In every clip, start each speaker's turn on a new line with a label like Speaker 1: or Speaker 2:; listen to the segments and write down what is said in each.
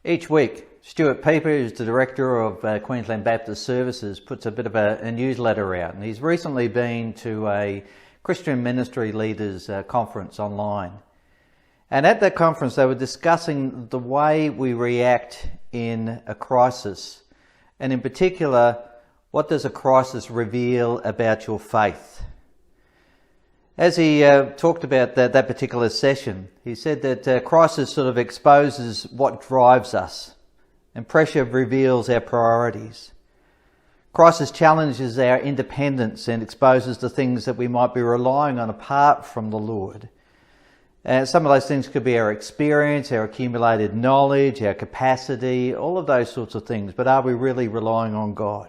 Speaker 1: Each week, Stuart Pieper, who's the Director of Queensland Baptist Services, puts a bit of a newsletter out. And he's recently been to a Christian Ministry Leaders conference online. And at that conference, they were discussing the way we react in a crisis. And in particular, what does a crisis reveal about your faith? As he talked about that particular session, he said that crisis sort of exposes what drives us, and pressure reveals our priorities. Crisis challenges our independence and exposes the things that we might be relying on apart from the Lord. Some of those things could be our experience, our accumulated knowledge, our capacity, all of those sorts of things. But are we really relying on God?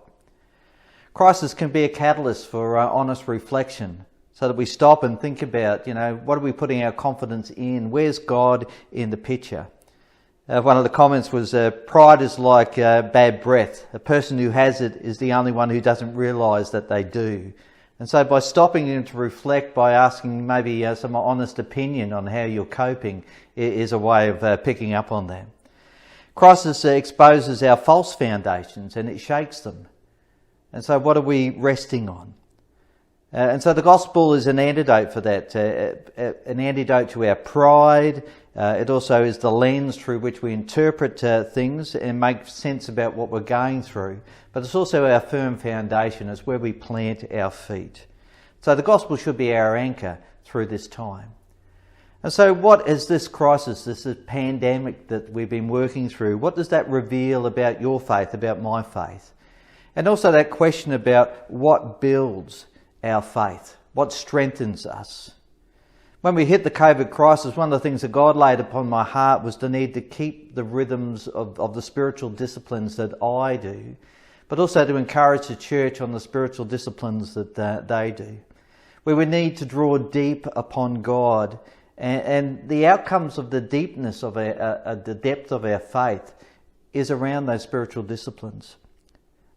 Speaker 1: Crisis can be a catalyst for honest reflection, so that we stop and think about, what are we putting our confidence in? Where's God in the picture? One of the comments was, pride is like bad breath. A person who has it is the only one who doesn't realise that they do. And so by stopping and to reflect, by asking maybe some honest opinion on how you're coping, is a way of picking up on that. Crisis exposes our false foundations and it shakes them. And so what are we resting on? And so the gospel is an antidote for that, an antidote to our pride. It also is the lens through which we interpret things and make sense about what we're going through. But it's also our firm foundation. It's where we plant our feet. So the gospel should be our anchor through this time. And so what is this crisis, this pandemic that we've been working through? What does that reveal about your faith, about my faith? And also that question about what builds our faith, what strengthens us. When we hit the COVID crisis, one of the things that God laid upon my heart was the need to keep the rhythms of the spiritual disciplines that I do, but also to encourage the church on the spiritual disciplines that they do. We would need to draw deep upon God, and the outcomes of the deepness of the depth of our faith is around those spiritual disciplines.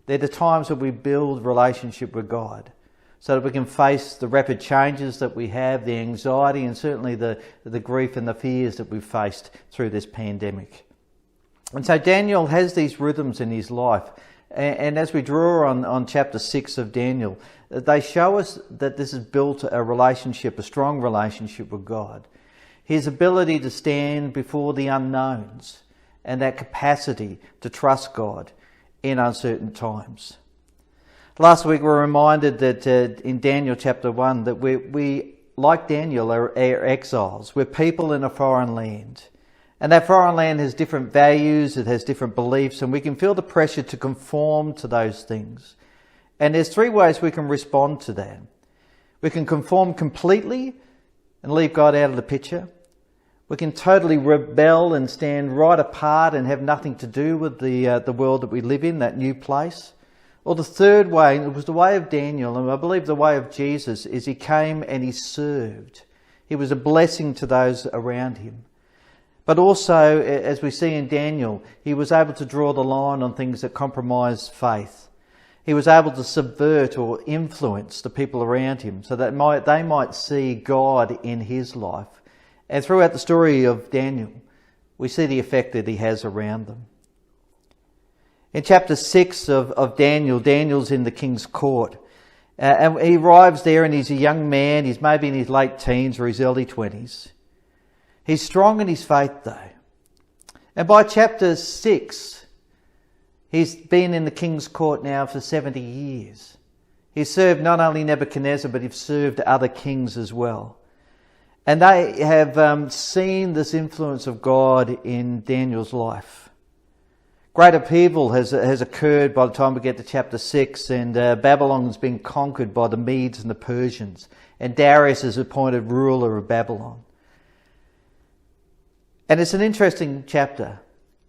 Speaker 1: They're the times that we build relationship with God, so that we can face the rapid changes that we have, the anxiety and certainly the grief and the fears that we've faced through this pandemic. And so Daniel has these rhythms in his life. And as we draw on chapter 6 of Daniel, they show us that this has built a relationship, a strong relationship with God. His ability to stand before the unknowns and that capacity to trust God in uncertain times. Last week we were reminded that in Daniel chapter 1 that we like Daniel, are exiles. We're people in a foreign land. And that foreign land has different values, it has different beliefs, and we can feel the pressure to conform to those things. And there's three ways we can respond to that. We can conform completely and leave God out of the picture. We can totally rebel and stand right apart and have nothing to do with the world that we live in, that new place. Or the third way, it was the way of Daniel, and I believe the way of Jesus, is he came and he served. He was a blessing to those around him. But also, as we see in Daniel, he was able to draw the line on things that compromised faith. He was able to subvert or influence the people around him so that they might see God in his life. And throughout the story of Daniel, we see the effect that he has around them. In chapter 6 of Daniel, Daniel's in the king's court. And he arrives there and he's a young man. He's maybe in his late teens or his early 20s. He's strong in his faith though. And by chapter 6, he's been in the king's court now for 70 years. He's served not only Nebuchadnezzar, but he's served other kings as well. And they have seen this influence of God in Daniel's life. Great upheaval has occurred by the time we get to chapter 6, and Babylon's been conquered by the Medes and the Persians, and Darius is appointed ruler of Babylon. And it's an interesting chapter.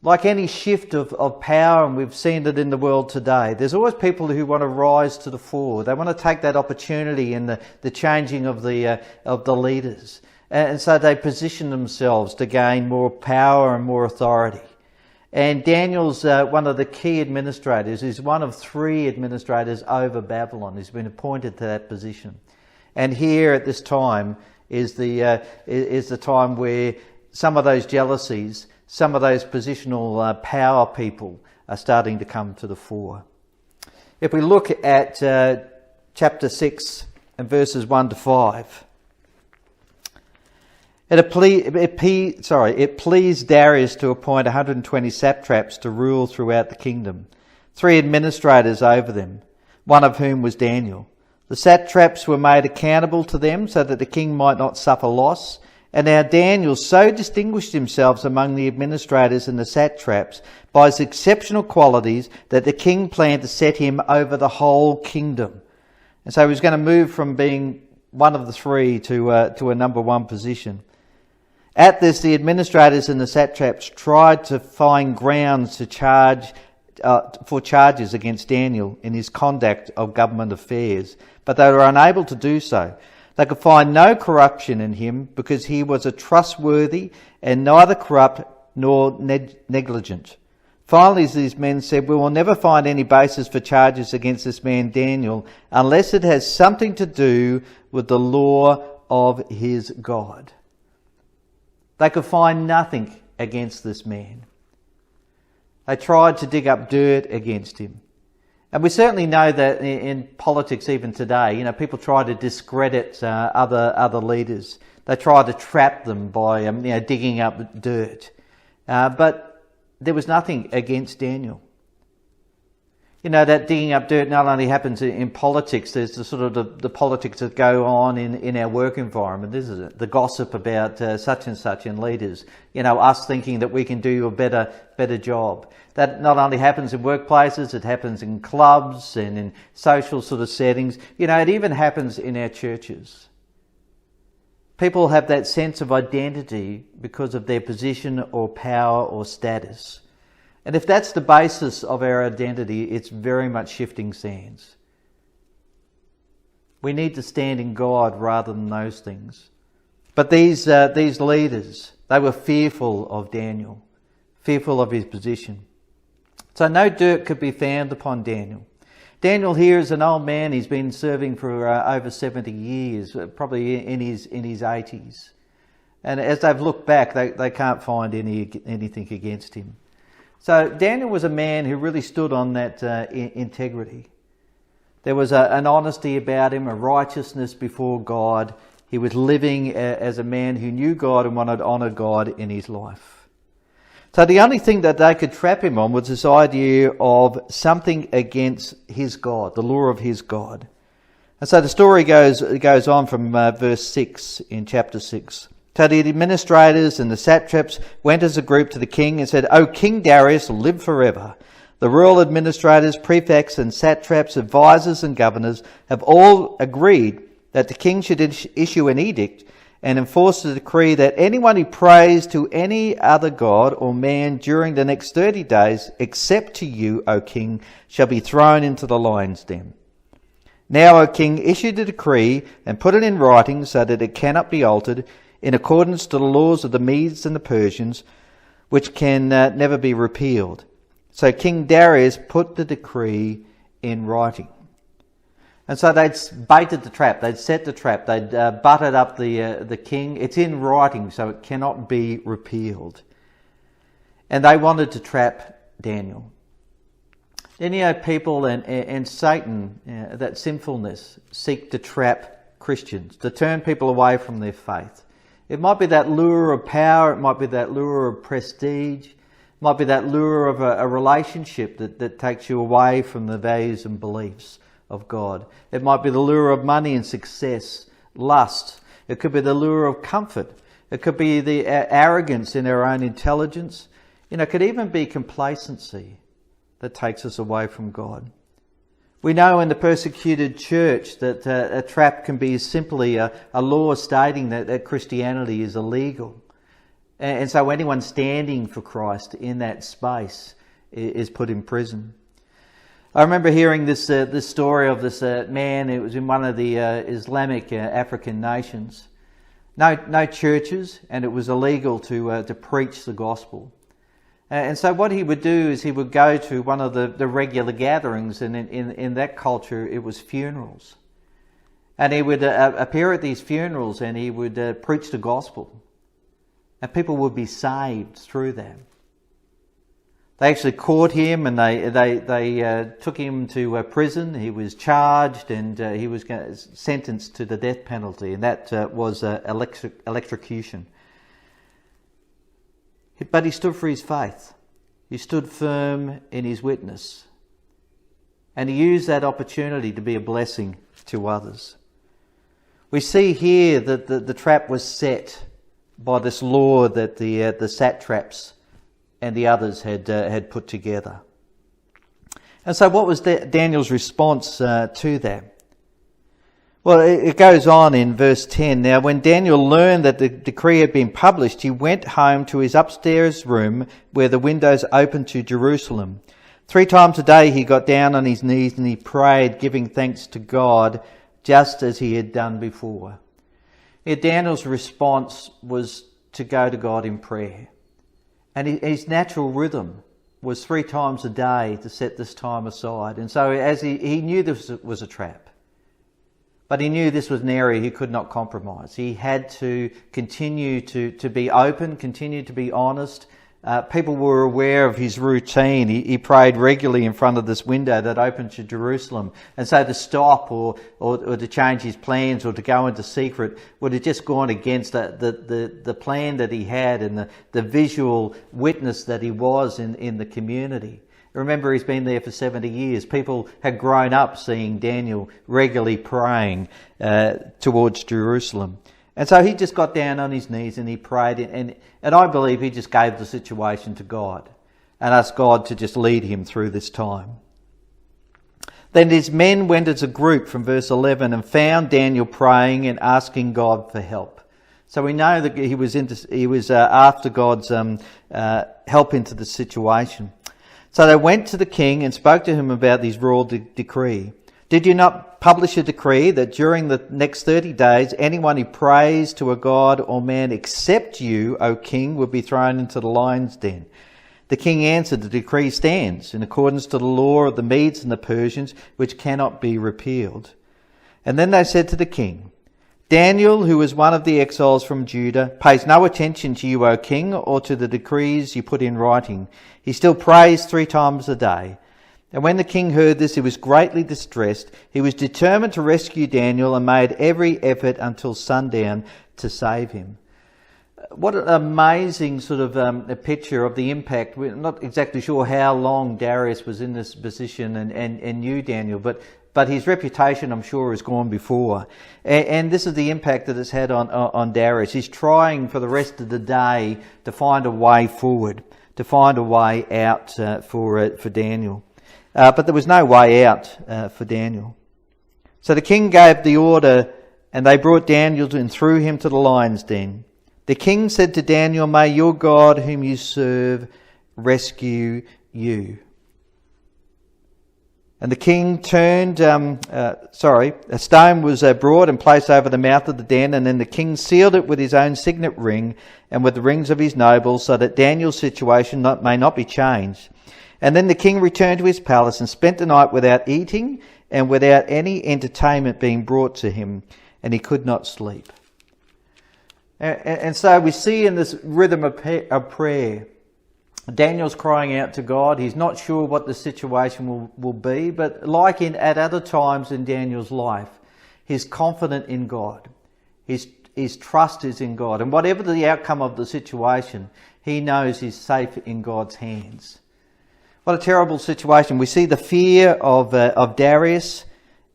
Speaker 1: Like any shift of power, and we've seen it in the world today, there's always people who want to rise to the fore. They want to take that opportunity in the changing of the leaders. And so they position themselves to gain more power and more authority. And Daniel's one of the key administrators. He's one of 3 administrators over Babylon. He's been appointed to that position. And here at this time is the time where some of those jealousies some of those positional power people are starting to come to the fore. If we look at chapter 6 and verses 1 to 5, it pleased Darius to appoint 120 satraps to rule throughout the kingdom, 3 administrators over them, one of whom was Daniel. The satraps were made accountable to them so that the king might not suffer loss. And now Daniel so distinguished himself among the administrators and the satraps by his exceptional qualities that the king planned to set him over the whole kingdom. And so he was going to move from being one of the 3 to a number 1 position. At this, the administrators and the satraps tried to find grounds to for charges against Daniel in his conduct of government affairs, but they were unable to do so. They could find no corruption in him because he was a trustworthy and neither corrupt nor negligent. Finally, these men said, "We will never find any basis for charges against this man Daniel unless it has something to do with the law of his God." They could find nothing against this man. They tried to dig up dirt against him. And we certainly know that in politics even today, people try to discredit other leaders. They try to trap them by digging up dirt. But there was nothing against Daniel. That digging up dirt not only happens in politics, there's the sort of the politics that go on in our work environment. This is the gossip about such and such in leaders. Us thinking that we can do a better job. That not only happens in workplaces, it happens in clubs and in social sort of settings. It even happens in our churches. People have that sense of identity because of their position or power or status. And if that's the basis of our identity, it's very much shifting sands. We need to stand in God rather than those things. But these leaders, they were fearful of Daniel, fearful of his position. So no dirt could be found upon Daniel. Daniel here is an old man. He's been serving for over 70 years, probably in his 80s. And as they've looked back, they can't find anything against him. So Daniel was a man who really stood on that integrity. There was an honesty about him, a righteousness before God. He was living as a man who knew God and wanted to honour God in his life. So the only thing that they could trap him on was this idea of something against his God, the law of his God. And so the story goes on from verse 6 in chapter 6. So the administrators and the satraps went as a group to the king and said, "O King Darius, live forever. The royal administrators, prefects and satraps, advisors and governors have all agreed that the king should issue an edict and enforce the decree that anyone who prays to any other god or man during the next 30 days, except to you, O king, shall be thrown into the lion's den. Now, O king, issue the decree and put it in writing so that it cannot be altered, in accordance to the laws of the Medes and the Persians, which can never be repealed." So King Darius put the decree in writing. And so they'd baited the trap, they'd set the trap, they'd butted up the king. It's in writing, so it cannot be repealed. And they wanted to trap Daniel. Then people and Satan, that sinfulness, seek to trap Christians, to turn people away from their faith. It might be that lure of power, it might be that lure of prestige, it might be that lure of a relationship that takes you away from the values and beliefs of God. It might be the lure of money and success, lust. It could be the lure of comfort. It could be the arrogance in our own intelligence. It could even be complacency that takes us away from God. We know in the persecuted church that a trap can be simply a law stating that Christianity is illegal. And so anyone standing for Christ in that space is put in prison. I remember hearing this story of this man. It was in one of the Islamic African nations. No churches, and it was illegal to preach the gospel. And so what he would do is he would go to one of the regular gatherings, and in that culture it was funerals. And he would appear at these funerals and he would preach the gospel. And people would be saved through that. They actually caught him and they took him to prison. He was charged and he was sentenced to the death penalty, and that was electrocution. But he stood for his faith. He stood firm in his witness. And he used that opportunity to be a blessing to others. We see here that the trap was set by this law that the satraps and the others had put together. And so what was Daniel's response to that? Well, it goes on in verse 10. Now, when Daniel learned that the decree had been published, he went home to his upstairs room where the windows opened to Jerusalem. 3 times a day he got down on his knees and he prayed, giving thanks to God, just as he had done before. Daniel's response was to go to God in prayer. And his natural rhythm was 3 times a day to set this time aside. And so as he knew this was a trap, but he knew this was an area he could not compromise. He had to continue to be open, continue to be honest. People were aware of his routine. He prayed regularly in front of this window that opened to Jerusalem. And so to stop or to change his plans or to go into secret would have just gone against the plan that he had and the visual witness that he was in the community. Remember, he's been there for 70 years. People had grown up seeing Daniel regularly praying towards Jerusalem. And so he just got down on his knees and he prayed. And I believe he just gave the situation to God and asked God to just lead him through this time. Then his men went as a group from verse 11 and found Daniel praying and asking God for help. So we know that he was after God's help into the situation. So they went to the king and spoke to him about this royal decree. Did you not publish a decree that during the next 30 days, anyone who prays to a god or man except you, O king, would be thrown into the lion's den? The king answered, the decree stands in accordance to the law of the Medes and the Persians, which cannot be repealed. And then they said to the king, Daniel, who is one of the exiles from Judah, pays no attention to you, O king, or to the decrees you put in writing. He still prays 3 times a day. And when the king heard this, he was greatly distressed. He was determined to rescue Daniel and made every effort until sundown to save him. What an amazing sort of a picture of the impact. We're not exactly sure how long Darius was in this position and knew Daniel, but his reputation, I'm sure, has gone before. And this is the impact that it's had on Darius. He's trying for the rest of the day to find a way forward, to find a way out for Daniel. But there was no way out for Daniel. So the king gave the order and they brought Daniel and threw him to the lion's den. The king said to Daniel, may your God whom you serve rescue you. And the king turned, a stone was brought and placed over the mouth of the den, and then the king sealed it with his own signet ring and with the rings of his nobles, so that Daniel's situation may not be changed. And then the king returned to his palace and spent the night without eating and without any entertainment being brought to him, and he could not sleep. And so we see in this rhythm of prayer, Daniel's crying out to God. He's not sure what the situation will be, but like at other times in Daniel's life, he's confident in God. His trust is in God. And whatever the outcome of the situation, he knows he's safe in God's hands. What a terrible situation. We see the fear of Darius,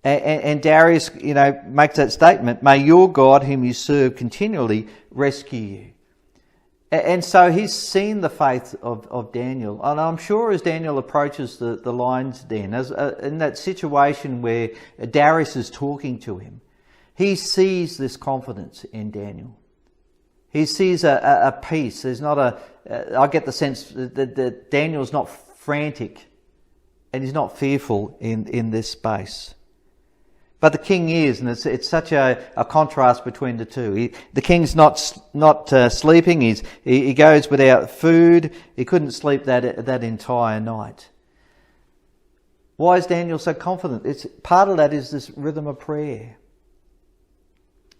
Speaker 1: and Darius, makes that statement, may your God whom you serve continually rescue you. And so he's seen the faith of Daniel. And I'm sure as Daniel approaches the lion's den, in that situation where Darius is talking to him, he sees this confidence in Daniel. He sees a peace. There's not I get the sense that Daniel's not frantic and he's not fearful in this space. But the king is, and it's such a contrast between the two. The king's not sleeping. He goes without food. He couldn't sleep that entire night. Why is Daniel so confident? Part of that is this rhythm of prayer.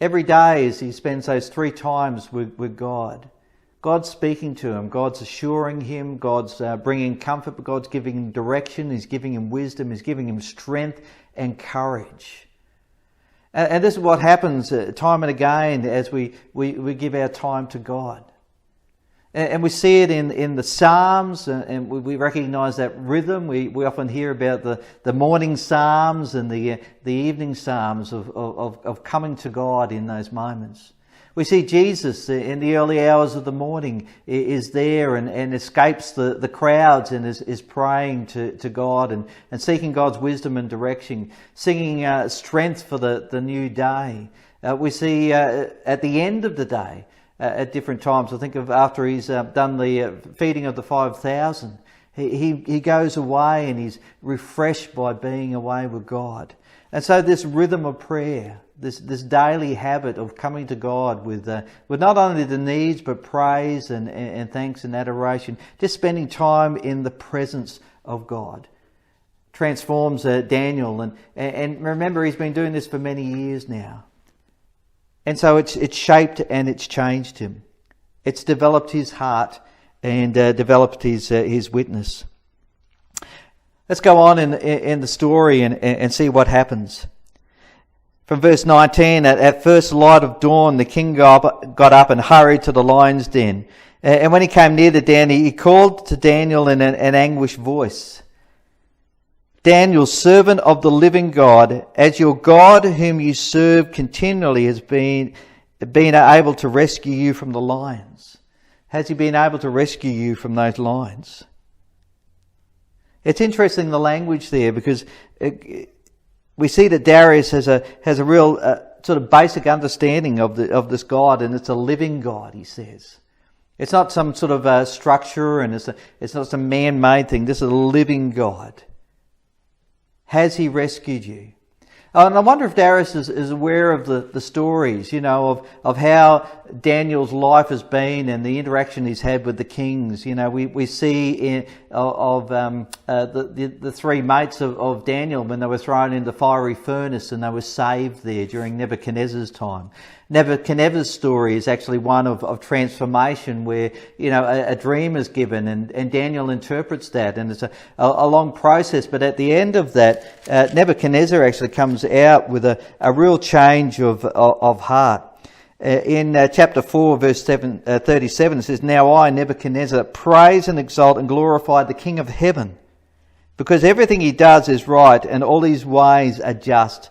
Speaker 1: Every day as he spends those 3 times with God, God's speaking to him. God's assuring him. God's bringing comfort, but God's giving him direction. He's giving him wisdom. He's giving him strength and courage. And this is what happens time and again as we give our time to God. And we see it in the Psalms, and we recognise that rhythm. We often hear about the morning Psalms and the evening Psalms of coming to God in those moments. We see Jesus in the early hours of the morning is there and escapes the crowds and is praying to God and seeking God's wisdom and direction, singing strength for the new day. We see at the end of the day, at different times, I think of after he's done the feeding of the 5,000, he goes away and he's refreshed by being away with God. And so this rhythm of prayer, this daily habit of coming to God with not only the needs but praise and thanks and adoration, just spending time in the presence of God, transforms Daniel. And remember, he's been doing this for many years now. And so it's shaped and it's changed him. It's developed his heart and developed his witness. Let's go on in the story and see what happens. From verse 19, at first light of dawn, the king got up and hurried to the lion's den. And when he came near the den, he called to Daniel in an anguished voice. Daniel, servant of the living God, as your God whom you serve continually has been able to rescue you from the lions. Has he been able to rescue you from those lions? It's interesting, the language there, because we see that Darius has a real sort of basic understanding of this God, and it's a living God, he says. It's not some sort of structure, and it's not some man-made thing. This is a living God. Has he rescued you? And I wonder if Darius is aware of the stories, of how Daniel's life has been and the interaction he's had with the kings. We see the three mates of Daniel when they were thrown in the fiery furnace and they were saved there during Nebuchadnezzar's time. Nebuchadnezzar's story is actually one of transformation where, a dream is given and Daniel interprets that, and it's a long process. But at the end of that, Nebuchadnezzar actually comes out with a real change of heart. In chapter 4, verse 37, it says, Now I, Nebuchadnezzar, praise and exalt and glorify the King of heaven, because everything he does is right and all his ways are just,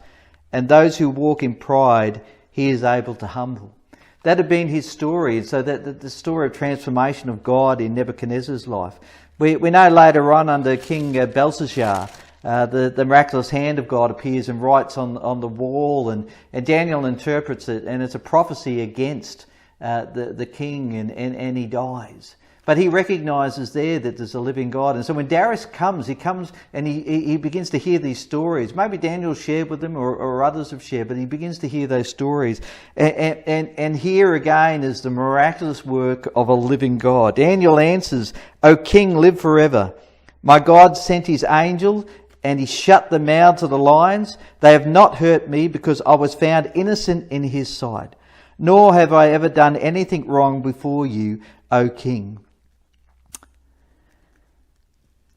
Speaker 1: and those who walk in pride he is able to humble. That had been his story, so that the story of transformation of God in Nebuchadnezzar's life. We know later on under King Belshazzar, the miraculous hand of God appears and writes on the wall, and Daniel interprets it, and it's a prophecy against the king, and he dies. But he recognises there that there's a living God. And so when Darius comes, he comes and he begins to hear these stories. Maybe Daniel shared with them or others have shared, but he begins to hear those stories. And here again is the miraculous work of a living God. Daniel answers, O king, live forever. My God sent his angel and he shut the mouths of the lions. They have not hurt me because I was found innocent in his sight. Nor have I ever done anything wrong before you, O king.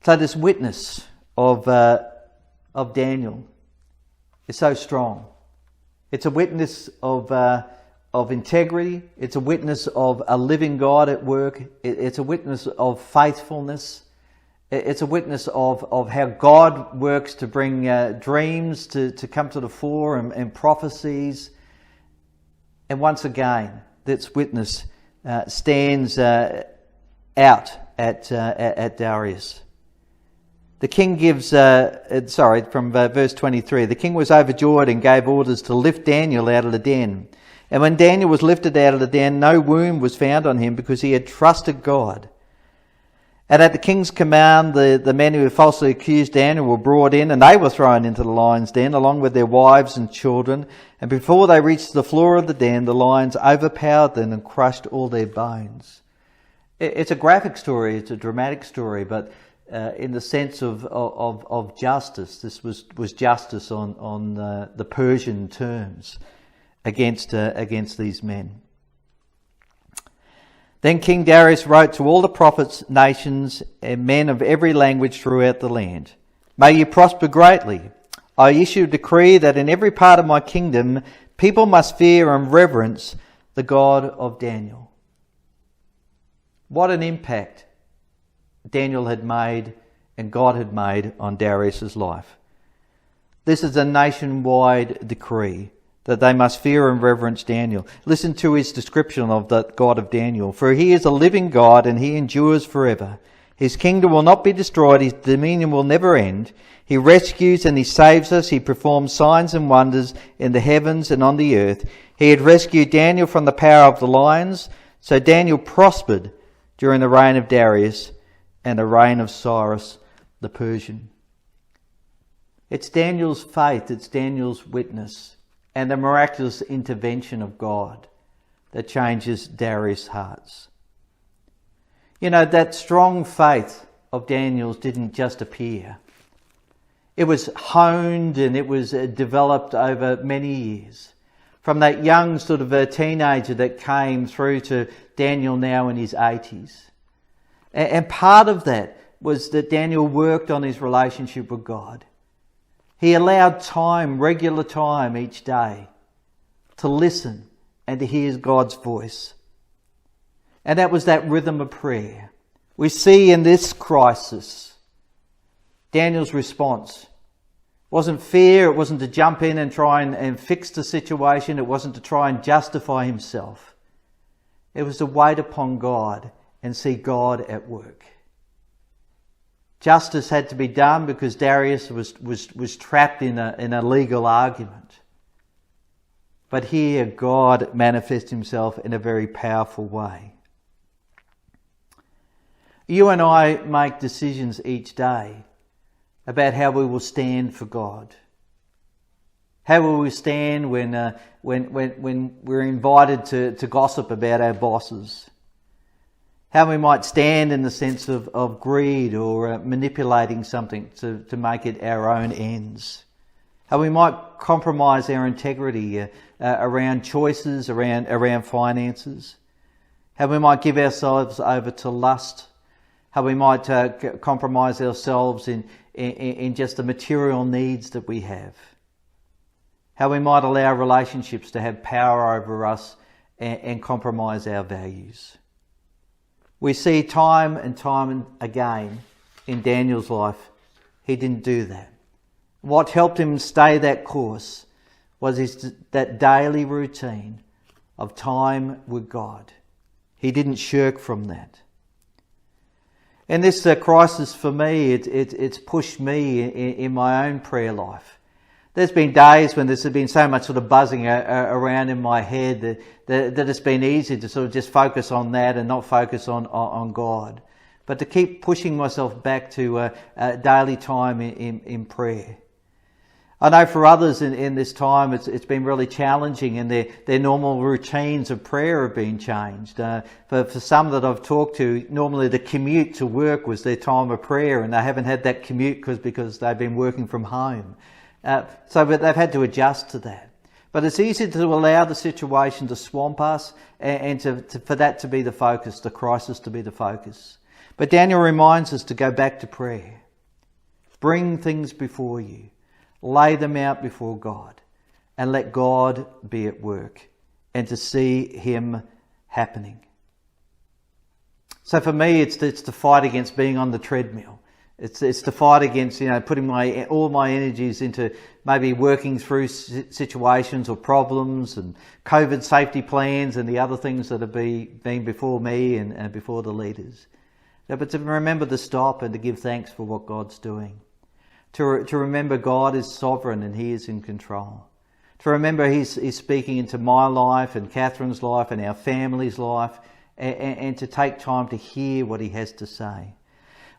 Speaker 1: So this witness of Daniel is so strong. It's a witness of integrity. It's a witness of a living God at work. It's a witness of faithfulness. It's a witness of how God works to bring dreams to come to the fore and prophecies. And once again, this witness stands out at Darius. The king gives, from verse 23, the king was overjoyed and gave orders to lift Daniel out of the den. And when Daniel was lifted out of the den, no wound was found on him because he had trusted God. And at the king's command, the men who had falsely accused Daniel were brought in, and they were thrown into the lion's den along with their wives and children. And before they reached the floor of the den, the lions overpowered them and crushed all their bones. It's a graphic story, it's a dramatic story, but in the sense of justice, this was justice on the Persian terms against these men. Then King Darius wrote to all the prophets, nations, and men of every language throughout the land. May you prosper greatly. I issue a decree that in every part of my kingdom, people must fear and reverence the God of Daniel. What an impact Daniel had made and God had made on Darius's life. This is a nationwide decree that they must fear and reverence Daniel. Listen to his description of the God of Daniel. For he is a living God and he endures forever. His kingdom will not be destroyed. His dominion will never end. He rescues and he saves us. He performs signs and wonders in the heavens and on the earth. He had rescued Daniel from the power of the lions. So Daniel prospered during the reign of Darius and the reign of Cyrus the Persian. It's Daniel's faith, it's Daniel's witness, and the miraculous intervention of God that changes Darius' hearts. You know, that strong faith of Daniel's didn't just appear. It was honed and it was developed over many years. From that young sort of a teenager that came through to Daniel now in his 80s. And part of that was that Daniel worked on his relationship with God. He allowed time, regular time each day to listen and to hear God's voice. And that was that rhythm of prayer. We see in this crisis, Daniel's response wasn't fear, it wasn't to jump in and try and fix the situation, it wasn't to try and justify himself. It was to wait upon God and see God at work. Justice had to be done because Darius was trapped in a legal argument. But here God manifests himself in a very powerful way. You and I make decisions each day about how we will stand for God. How will we stand when we're invited to gossip about our bosses? How we might stand in the sense of greed or manipulating something to make it our own ends. How we might compromise our integrity around choices, around finances. How we might give ourselves over to lust. How we might compromise ourselves in just the material needs that we have. How we might allow relationships to have power over us and compromise our values. We see time and time again in Daniel's life, he didn't do that. What helped him stay that course was that daily routine of time with God. He didn't shirk from that. In this crisis for me, it's pushed me in my own prayer life. There's been days when there's been so much sort of buzzing around in my head that it's been easy to sort of just focus on that and not focus on God. But to keep pushing myself back to daily time in prayer. I know for others in this time it's been really challenging and their normal routines of prayer have been changed. For some that I've talked to, normally the commute to work was their time of prayer and they haven't had that commute because they've been working from home. But they've had to adjust to that. But it's easy to allow the situation to swamp us and for that to be the focus, the crisis to be the focus. But Daniel reminds us to go back to prayer. Bring things before you. Lay them out before God and let God be at work and to see Him happening. So for me, it's to fight against being on the treadmill. It's to fight against, putting all my energies into maybe working through situations or problems and COVID safety plans and the other things that have been before me and before the leaders. But to remember to stop and to give thanks for what God's doing. To remember God is sovereign and He is in control. To remember He's speaking into my life and Catherine's life and our family's life and to take time to hear what He has to say.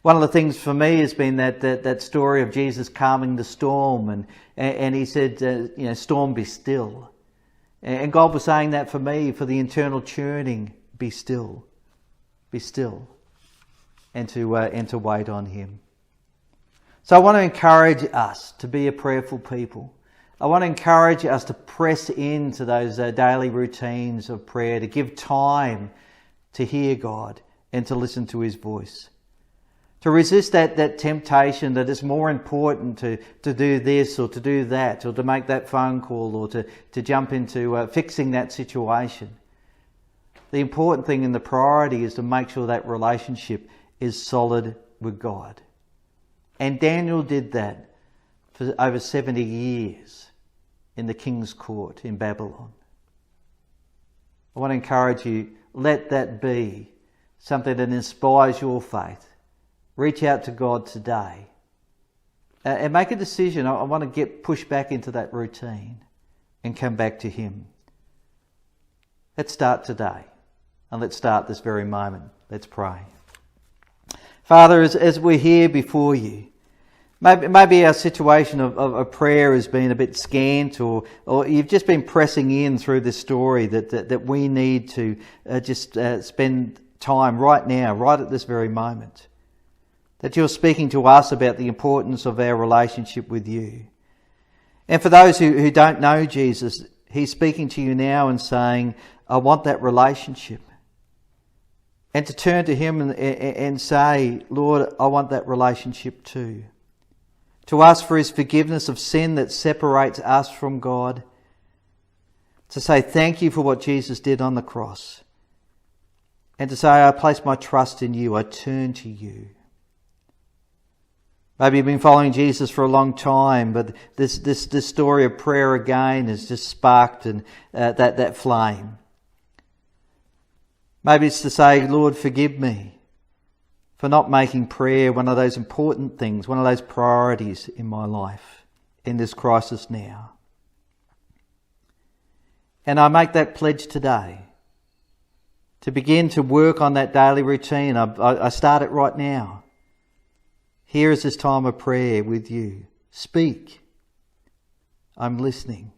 Speaker 1: One of the things for me has been that story of Jesus calming the storm and He said, storm be still. And God was saying that for me, for the internal churning, be still, and to wait on Him. So I want to encourage us to be a prayerful people. I want to encourage us to press into those daily routines of prayer, to give time to hear God and to listen to his voice. To resist that temptation that it's more important to do this or to do that or to make that phone call or to jump into fixing that situation. The important thing in the priority is to make sure that relationship is solid with God. And Daniel did that for over 70 years in the king's court in Babylon. I want to encourage you, let that be something that inspires your faith. Reach out to God today and make a decision. I want to push back into that routine and come back to him. Let's start today and let's start this very moment. Let's pray. Father, as we're here before you, maybe our situation of prayer has been a bit scant or you've just been pressing in through this story that we need to just spend time right now, right at this very moment. That you're speaking to us about the importance of our relationship with you. And for those who don't know Jesus, he's speaking to you now and saying, I want that relationship. And to turn to him and say, Lord, I want that relationship too. To ask for his forgiveness of sin that separates us from God. To say thank you for what Jesus did on the cross. And to say, I place my trust in you, I turn to you. Maybe you've been following Jesus for a long time, but this story of prayer again has just sparked that flame. Maybe it's to say, Lord, forgive me for not making prayer one of those important things, one of those priorities in my life, in this crisis now. And I make that pledge today to begin to work on that daily routine. I start it right now. Here is this time of prayer with you. Speak. I'm listening.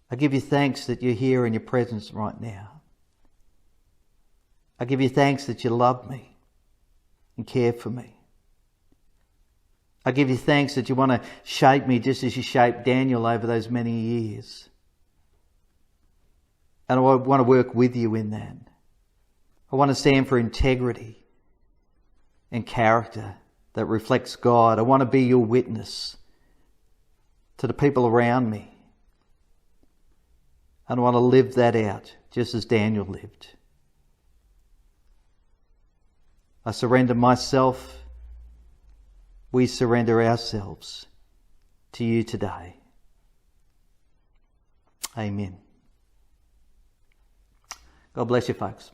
Speaker 1: I give you thanks that you're here in your presence right now. I give you thanks that you love me and care for me. I give you thanks that you want to shape me just as you shaped Daniel over those many years. And I want to work with you in that. I want to stand for integrity and character that reflects God. I want to be your witness to the people around me. And I want to live that out just as Daniel lived. I surrender myself. We surrender ourselves to you today. Amen. God bless you, folks.